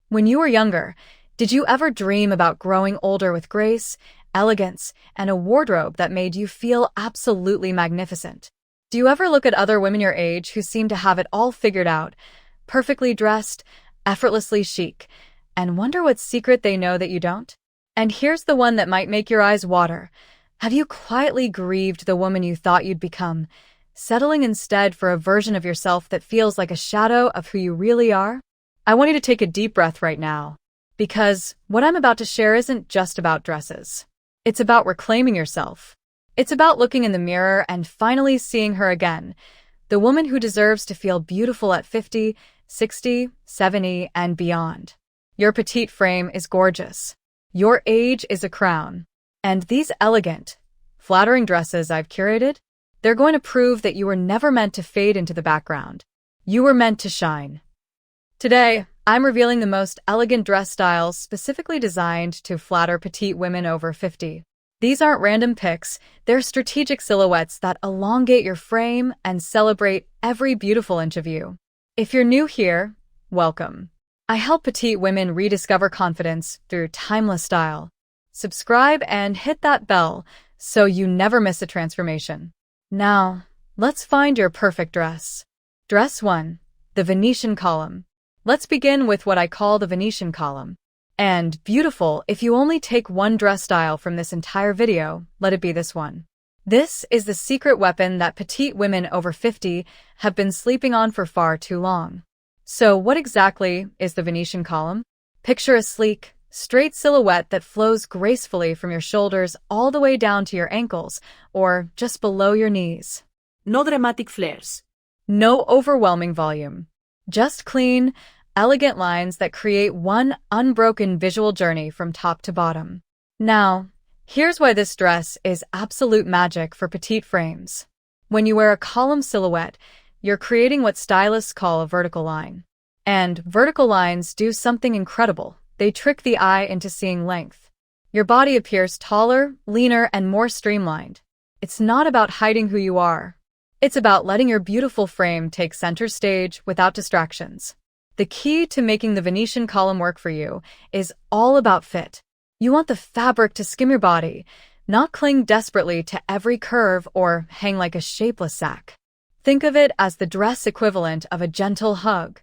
When you were younger, did you ever dream about growing older with grace, elegance, and a wardrobe that made you feel absolutely magnificent? Do you ever look at other women your age who seem to have it all figured out, perfectly dressed, effortlessly chic, and wonder what secret they know that you don't? And here's the one that might make your eyes water. Have you quietly grieved the woman you thought you'd become, settling instead for a version of yourself that feels like a shadow of who you really are? I want you to take a deep breath right now, because what I'm about to share isn't just about dresses. It's about reclaiming yourself. It's about looking in the mirror and finally seeing her again, the woman who deserves to feel beautiful at 50, 60, 70, and beyond. Your petite frame is gorgeous. Your age is a crown. And these elegant, flattering dresses I've curated, they're going to prove that you were never meant to fade into the background. You were meant to shine. Today, I'm revealing the most elegant dress styles specifically designed to flatter petite women over 50. These aren't random picks, they're strategic silhouettes that elongate your frame and celebrate every beautiful inch of you. If you're new here, welcome. I help petite women rediscover confidence through timeless style. Subscribe and hit that bell so you never miss a transformation. Now, let's find your perfect dress. Dress 1. The Venetian column. Let's begin with what I call the Venetian column. And beautiful, if you only take one dress style from this entire video, let it be this one. This is the secret weapon that petite women over 50 have been sleeping on for far too long. So what exactly is the Venetian column? Picture a sleek, straight silhouette that flows gracefully from your shoulders all the way down to your ankles, or just below your knees. No dramatic flares. No overwhelming volume. Just clean, elegant lines that create one unbroken visual journey from top to bottom. Now, here's why this dress is absolute magic for petite frames. When you wear a column silhouette, you're creating what stylists call a vertical line. And vertical lines do something incredible. They trick the eye into seeing length. Your body appears taller, leaner, and more streamlined. It's not about hiding who you are. It's about letting your beautiful frame take center stage without distractions. The key to making the Venetian column work for you is all about fit. You want the fabric to skim your body, not cling desperately to every curve or hang like a shapeless sack. Think of it as the dress equivalent of a gentle hug,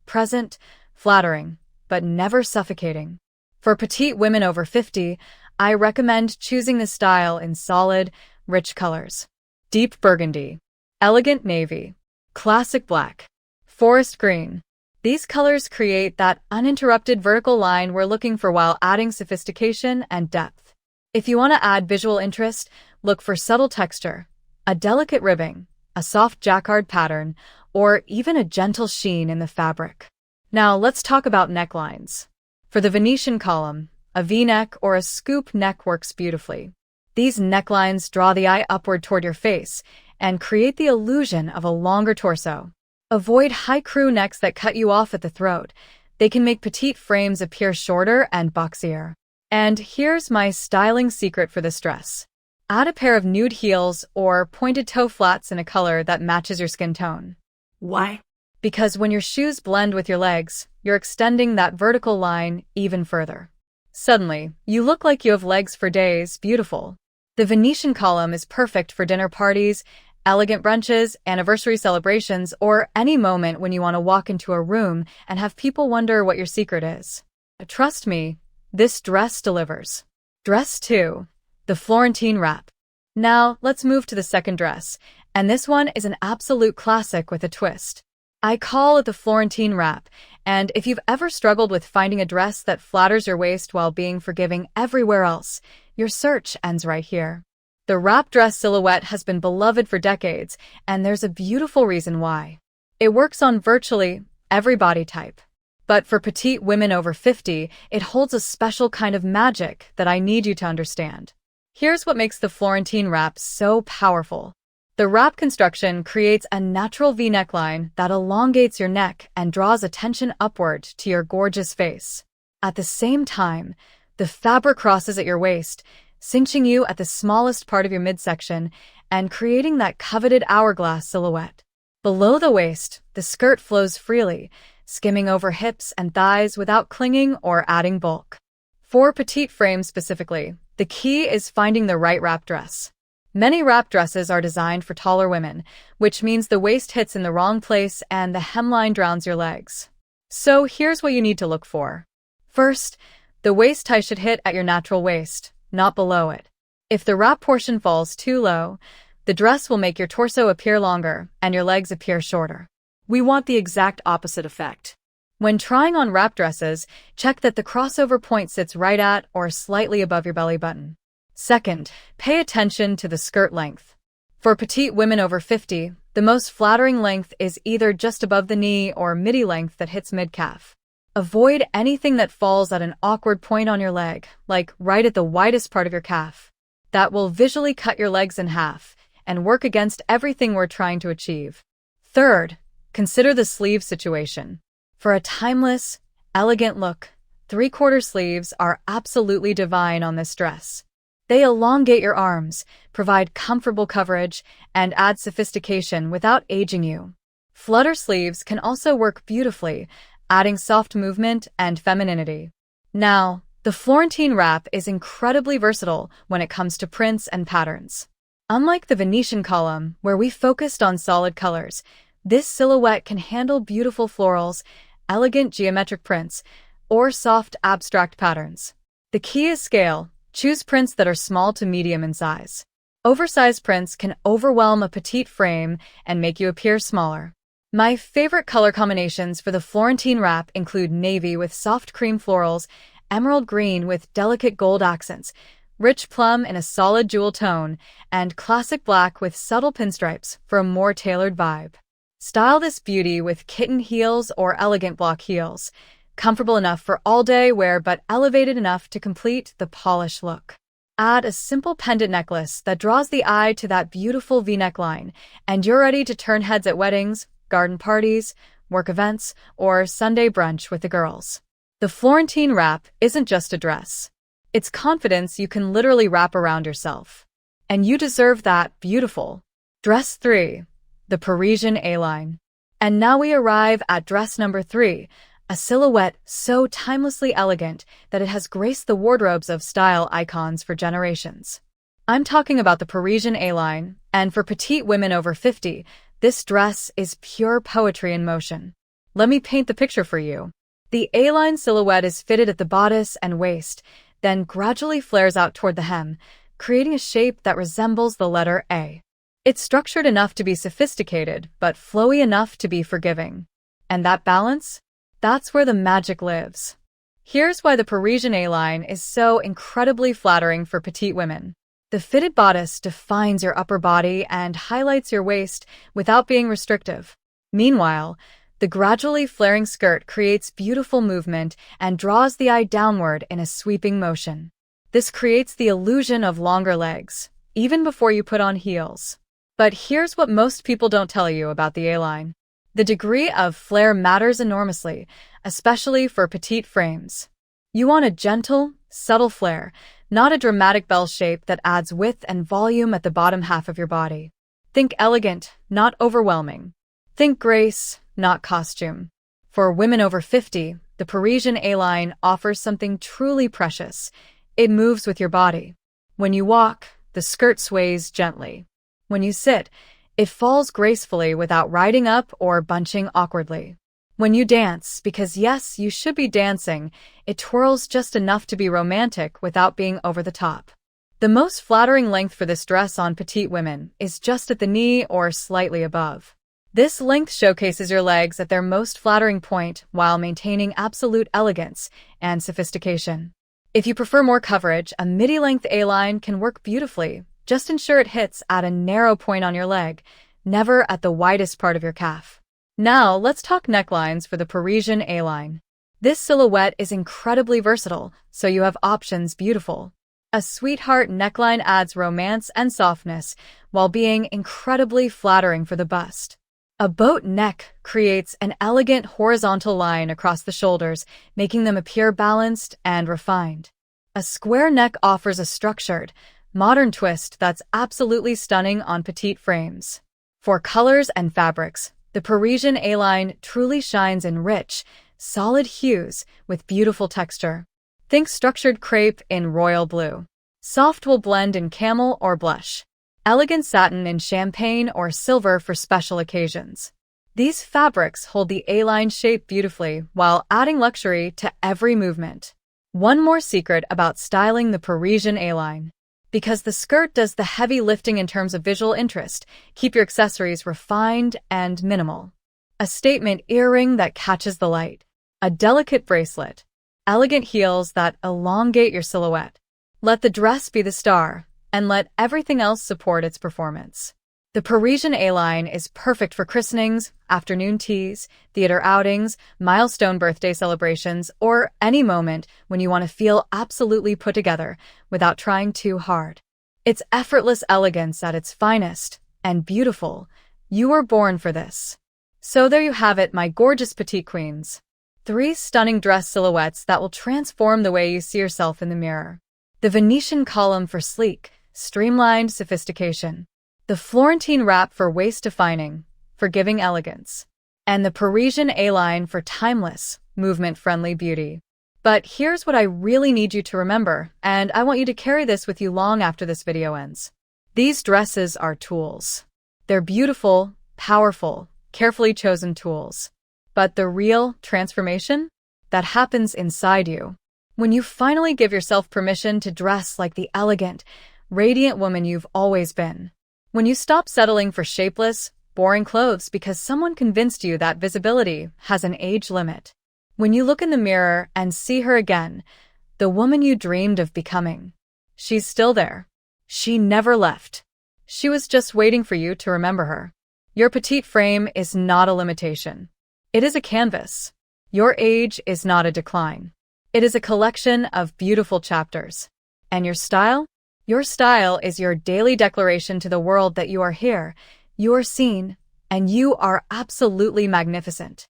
present, flattering, but never suffocating. For petite women over 50, I recommend choosing this style in solid, rich colors. Deep burgundy, elegant navy, classic black, forest green. These colors create that uninterrupted vertical line we're looking for while adding sophistication and depth. If you want to add visual interest, look for subtle texture, a delicate ribbing, a soft jacquard pattern, or even a gentle sheen in the fabric. Now let's talk about necklines. For the Venetian column, a V-neck or a scoop neck works beautifully. These necklines draw the eye upward toward your face and create the illusion of a longer torso. Avoid high crew necks that cut you off at the throat. They can make petite frames appear shorter and boxier. And here's my styling secret for this dress. Add a pair of nude heels or pointed toe flats in a color that matches your skin tone. Why? Because when your shoes blend with your legs, you're extending that vertical line even further. Suddenly, you look like you have legs for days. Beautiful. The Venetian column is perfect for dinner parties, elegant brunches, anniversary celebrations, or any moment when you want to walk into a room and have people wonder what your secret is. Trust me, this dress delivers. Dress 2. The Florentine wrap. Now, let's move to the second dress, and this one is an absolute classic with a twist. I call it the Florentine wrap, and if you've ever struggled with finding a dress that flatters your waist while being forgiving everywhere else, your search ends right here. The wrap dress silhouette has been beloved for decades, and there's a beautiful reason why. It works on virtually every body type. But for petite women over 50, it holds a special kind of magic that I need you to understand. Here's what makes the Florentine wrap so powerful. The wrap construction creates a natural V neckline that elongates your neck and draws attention upward to your gorgeous face. At the same time, the fabric crosses at your waist, cinching you at the smallest part of your midsection and creating that coveted hourglass silhouette. Below the waist, the skirt flows freely, skimming over hips and thighs without clinging or adding bulk. For petite frames specifically, the key is finding the right wrap dress. Many wrap dresses are designed for taller women, which means the waist hits in the wrong place and the hemline drowns your legs. So here's what you need to look for. First, the waist tie should hit at your natural waist, not below it. If the wrap portion falls too low, the dress will make your torso appear longer and your legs appear shorter. We want the exact opposite effect. When trying on wrap dresses, check that the crossover point sits right at or slightly above your belly button. Second, pay attention to the skirt length. For petite women over 50, the most flattering length is either just above the knee or midi length that hits mid-calf. Avoid anything that falls at an awkward point on your leg, like right at the widest part of your calf. That will visually cut your legs in half and work against everything we're trying to achieve. Third, consider the sleeve situation. For a timeless, elegant look, 3/4 sleeves are absolutely divine on this dress. They elongate your arms, provide comfortable coverage, and add sophistication without aging you. Flutter sleeves can also work beautifully, adding soft movement and femininity. Now, the Florentine wrap is incredibly versatile when it comes to prints and patterns. Unlike the Venetian column, where we focused on solid colors, this silhouette can handle beautiful florals, elegant geometric prints, or soft abstract patterns. The key is scale. Choose prints that are small to medium in size. Oversized prints can overwhelm a petite frame and make you appear smaller. My favorite color combinations for the Florentine wrap include navy with soft cream florals, emerald green with delicate gold accents, rich plum in a solid jewel tone, and classic black with subtle pinstripes for a more tailored vibe. Style this beauty with kitten heels or elegant block heels, comfortable enough for all-day wear but elevated enough to complete the polished look. Add a simple pendant necklace that draws the eye to that beautiful V-neck line, and you're ready to turn heads at weddings, garden parties, work events, or Sunday brunch with the girls. The Florentine wrap isn't just a dress. It's confidence you can literally wrap around yourself. And you deserve that beautiful. Dress 3. The Parisian A-line. And now we arrive at dress number 3, a silhouette so timelessly elegant that it has graced the wardrobes of style icons for generations. I'm talking about the Parisian A-line, and for petite women over 50, this dress is pure poetry in motion. Let me paint the picture for you. The A-line silhouette is fitted at the bodice and waist, then gradually flares out toward the hem, creating a shape that resembles the letter A. It's structured enough to be sophisticated, but flowy enough to be forgiving. And that balance? That's where the magic lives. Here's why the Parisian A-line is so incredibly flattering for petite women. The fitted bodice defines your upper body and highlights your waist without being restrictive. Meanwhile, the gradually flaring skirt creates beautiful movement and draws the eye downward in a sweeping motion. This creates the illusion of longer legs, even before you put on heels. But here's what most people don't tell you about the A-line. The degree of flare matters enormously, especially for petite frames. You want a gentle, subtle flare, not a dramatic bell shape that adds width and volume at the bottom half of your body. Think elegant, not overwhelming. Think grace, not costume. For women over 50, the Parisian A-line offers something truly precious. It moves with your body. When you walk, the skirt sways gently. When you sit, it falls gracefully without riding up or bunching awkwardly. When you dance, because yes, you should be dancing, it twirls just enough to be romantic without being over the top. The most flattering length for this dress on petite women is just at the knee or slightly above. This length showcases your legs at their most flattering point while maintaining absolute elegance and sophistication. If you prefer more coverage, a midi-length A-line can work beautifully. Just ensure it hits at a narrow point on your leg, never at the widest part of your calf. Now, let's talk necklines for the Parisian A-line. This silhouette is incredibly versatile, so you have options beautiful. A sweetheart neckline adds romance and softness, while being incredibly flattering for the bust. A boat neck creates an elegant horizontal line across the shoulders, making them appear balanced and refined. A square neck offers a structured, modern twist that's absolutely stunning on petite frames. For colors and fabrics, The Parisian A-line truly shines in rich, solid hues with beautiful texture. Think structured crepe in royal blue. Soft will blend in camel or blush. Elegant satin in champagne or silver for special occasions. These fabrics hold the A-line shape beautifully while adding luxury to every movement. One more secret about styling the Parisian A-line. Because the skirt does the heavy lifting in terms of visual interest, keep your accessories refined and minimal. A statement earring that catches the light. A delicate bracelet. Elegant heels that elongate your silhouette. Let the dress be the star, and let everything else support its performance. The Parisian A-line is perfect for christenings, afternoon teas, theater outings, milestone birthday celebrations, or any moment when you want to feel absolutely put together without trying too hard. It's effortless elegance at its finest, and beautiful. You were born for this. So there you have it, my gorgeous petite queens. 3 stunning dress silhouettes that will transform the way you see yourself in the mirror. The Venetian column for sleek, streamlined sophistication. The Florentine wrap for waist-defining, forgiving elegance. And the Parisian A-line for timeless, movement-friendly beauty. But here's what I really need you to remember, and I want you to carry this with you long after this video ends. These dresses are tools. They're beautiful, powerful, carefully chosen tools. But the real transformation? That happens inside you. When you finally give yourself permission to dress like the elegant, radiant woman you've always been. When you stop settling for shapeless, boring clothes because someone convinced you that visibility has an age limit. When you look in the mirror and see her again, the woman you dreamed of becoming. She's still there. She never left. She was just waiting for you to remember her. Your petite frame is not a limitation. It is a canvas. Your age is not a decline. It is a collection of beautiful chapters. And your style? Your style is your daily declaration to the world that you are here, you are seen, and you are absolutely magnificent.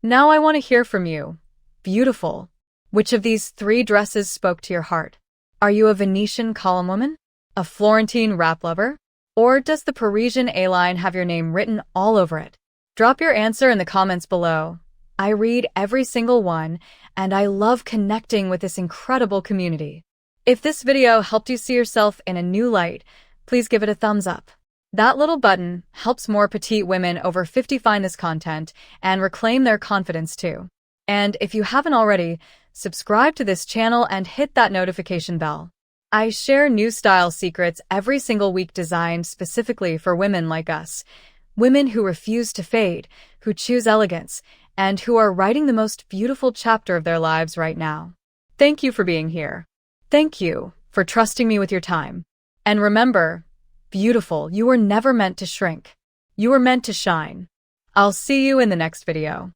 Now I want to hear from you. Beautiful. Which of these 3 dresses spoke to your heart? Are you a Venetian column woman? A Florentine wrap lover? Or does the Parisian A-line have your name written all over it? Drop your answer in the comments below. I read every single one, and I love connecting with this incredible community. If this video helped you see yourself in a new light, please give it a thumbs up. That little button helps more petite women over 50 find this content and reclaim their confidence too. And if you haven't already, subscribe to this channel and hit that notification bell. I share new style secrets every single week designed specifically for women like us. Women who refuse to fade, who choose elegance, and who are writing the most beautiful chapter of their lives right now. Thank you for being here. Thank you for trusting me with your time. And remember, beautiful, you were never meant to shrink. You were meant to shine. I'll see you in the next video.